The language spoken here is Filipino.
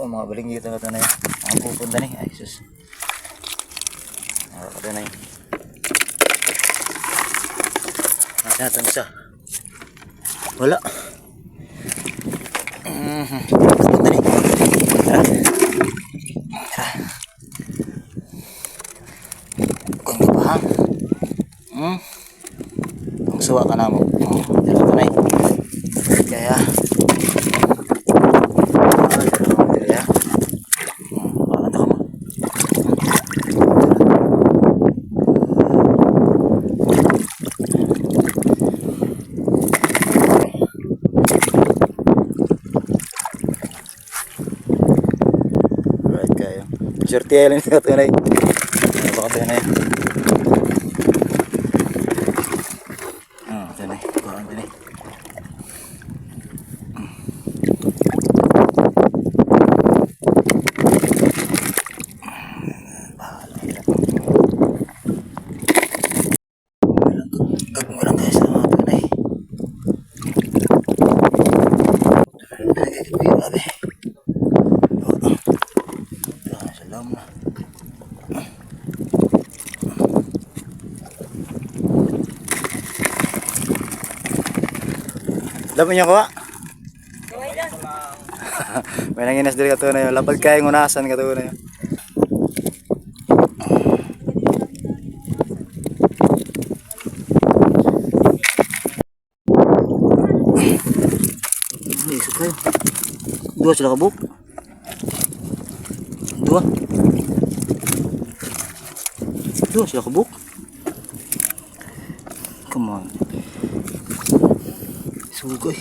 Oh, mga balinggit na ito na yun. Mga pupunta ni. Ay, sus. Mga ito na yun. Nasa natin isa. Wala. Pupunta ni. Kung di pa ha. Ang suwa ka na mo. Dito ito na yun. Kaya. Swerte lang ito tunay. Baka tunay. Tunay. Baka tunay. Walang guys na mga tunay. Grabe. Salam na. Dapat niya kuha. May nanginas diri ka to na yun. Lapad kaya ngunasan ka to na yun. Ay, sukay. Dua sila kabuk. Dua sila kabuk. Come on. Sugay.